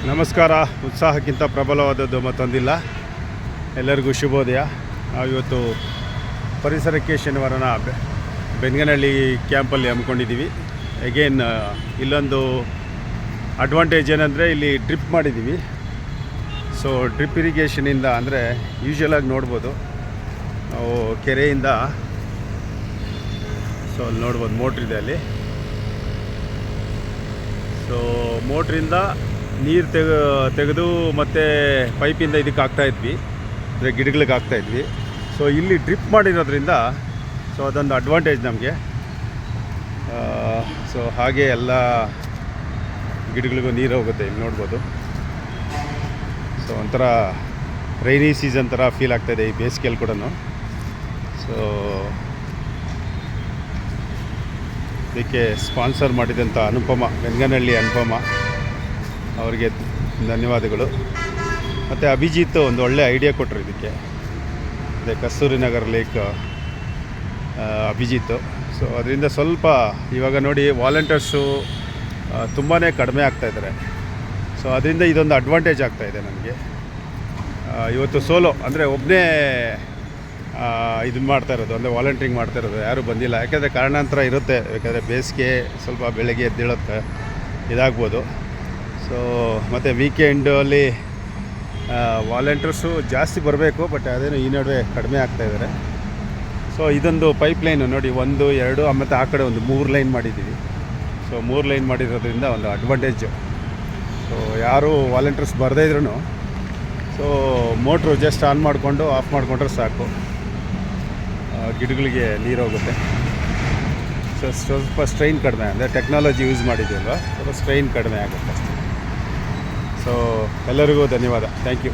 ನಮಸ್ಕಾರ. ಉತ್ಸಾಹಕ್ಕಿಂತ ಪ್ರಬಲವಾದದ್ದು ಮತ್ತೊಂದಿಲ್ಲ. ಎಲ್ಲರಿಗೂ ಶುಭೋದಯ. ನಾವು ಇವತ್ತು ಪರಿಸರಕ್ಕೆ ಶನಿವಾರನ ಬೆನ್ಗನಹಳ್ಳಿ ಕ್ಯಾಂಪಲ್ಲಿ ಹಮ್ಮಿಕೊಂಡಿದ್ದೀವಿ. ಅಗೇನ್ ಇಲ್ಲೊಂದು ಅಡ್ವಾಂಟೇಜ್ ಏನಂದರೆ ಇಲ್ಲಿ ಡ್ರಿಪ್ ಮಾಡಿದ್ದೀವಿ. ಸೊ ಡ್ರಿಪ್ ಇರಿಗೇಷನಿಂದ ಅಂದರೆ ಯೂಶ್ವಲಾಗಿ ನೋಡ್ಬೋದು ನಾವು ಕೆರೆಯಿಂದ ಸೊ ಅಲ್ಲಿ ನೋಡ್ಬೋದು ಮೋಟ್ರಿದೆ ಅಲ್ಲಿ. ಸೊ ಮೋಟ್ರಿಂದ ನೀರು ತೆಗೆದು ಮತ್ತು ಪೈಪಿಂದ ಇದಕ್ಕೆ ಹಾಕ್ತಾಯಿದ್ವಿ, ಅಂದರೆ ಗಿಡಗಳಿಗೆ ಹಾಕ್ತಾಯಿದ್ವಿ. ಸೊ ಇಲ್ಲಿ ಡ್ರಿಪ್ ಮಾಡಿರೋದ್ರಿಂದ ಸೊ ಅದೊಂದು ಅಡ್ವಾಂಟೇಜ್ ನಮಗೆ. ಸೊ ಹಾಗೆ ಎಲ್ಲ ಗಿಡಗಳಿಗೂ ನೀರು ಹೋಗುತ್ತೆ. ಇಲ್ಲಿ ನೋಡ್ಬೋದು. ಸೊ ಒಂಥರ ರೈನಿ ಸೀಸನ್ ಥರ ಫೀಲ್ ಆಗ್ತಾಯಿದೆ ಈ ಬೇಸಿಗೆಯಲ್ಲಿ ಕೂಡ. ಸೊ ಇದಕ್ಕೆ ಸ್ಪಾನ್ಸರ್ ಮಾಡಿದಂಥ ಅನುಪಮ, ಬೆನ್ಗನಹಳ್ಳಿ ಅನುಪಮ ಅವರಿಗೆ ಧನ್ಯವಾದಗಳು. ಮತ್ತು ಅಭಿಜಿತ್ ಒಂದು ಒಳ್ಳೆ ಐಡಿಯಾ ಕೊಟ್ಟರು ಇದಕ್ಕೆ. ಅದೇ ಕಸ್ತೂರಿ ನಗರ್ ಲೇಕ್ ಅಭಿಜಿತ್. ಸೊ ಅದರಿಂದ ಸ್ವಲ್ಪ ಇವಾಗ ನೋಡಿ ವಾಲಂಟಿಯರ್ಸು ತುಂಬಾ ಕಡಿಮೆ ಆಗ್ತಾಯಿದ್ದಾರೆ. ಸೊ ಅದರಿಂದ ಇದೊಂದು ಅಡ್ವಾಂಟೇಜ್ ಆಗ್ತಾಯಿದೆ ನನಗೆ. ಇವತ್ತು ಸೋಲೋ ಅಂದರೆ ಒಬ್ಬನೇ ಇದನ್ನು ಮಾಡ್ತಾಯಿರೋದು, ಅಂದರೆ ವಾಲಂಟ್ರಿಂಗ್ ಮಾಡ್ತಾಯಿರೋದು. ಯಾರೂ ಬಂದಿಲ್ಲ, ಯಾಕೆಂದರೆ ಕಾರಣಾಂತರ ಇರುತ್ತೆ. ಯಾಕೆಂದರೆ ಬೇಸಿಗೆ ಸ್ವಲ್ಪ ಬೆಳಗ್ಗೆ ಎದ್ದೇಳೋಕ್ಕೆ ಇದಾಗ್ಬೋದು. ಸೊ ಮತ್ತು ವೀಕೆಂಡಲ್ಲಿ ವಾಲಂಟಿಯರ್ಸು ಜಾಸ್ತಿ ಬರಬೇಕು, ಬಟ್ ಅದೇನು ಈ ನಡುವೆ ಕಡಿಮೆ ಆಗ್ತಾಯಿದ್ದಾರೆ. ಸೊ ಇದೊಂದು ಪೈಪ್ ಲೈನು ನೋಡಿ, 1, 2 ಮತ್ತು ಆ ಕಡೆ ಒಂದು 3 ಲೈನ್ ಮಾಡಿದ್ದೀವಿ. ಸೊ 3 ಲೈನ್ ಮಾಡಿರೋದ್ರಿಂದ ಒಂದು ಅಡ್ವಾಂಟೇಜು. ಸೊ ಯಾರೂ ವಾಲಂಟಿಯರ್ಸ್ ಬರದೇ ಇದ್ರೂ ಸೊ ಮೋಟ್ರು ಜಸ್ಟ್ ಆನ್ ಮಾಡಿಕೊಂಡು ಆಫ್ ಮಾಡಿಕೊಂಡ್ರೆ ಸಾಕು, ಗಿಡಗಳಿಗೆ ನೀರು ಹೋಗುತ್ತೆ. ಸೊ ಸ್ವಲ್ಪ ಸ್ಟ್ರೈನ್ ಕಡಿಮೆ, ಅಂದರೆ ಟೆಕ್ನಾಲಜಿ ಯೂಸ್ ಮಾಡಿದ್ದೀವಲ್ವ, ಸ್ವಲ್ಪ ಸ್ಟ್ರೈನ್ ಕಡಿಮೆ ಆಗುತ್ತೆ. ಸೊ ಎಲ್ಲರಿಗೂ ಧನ್ಯವಾದ. Thank you.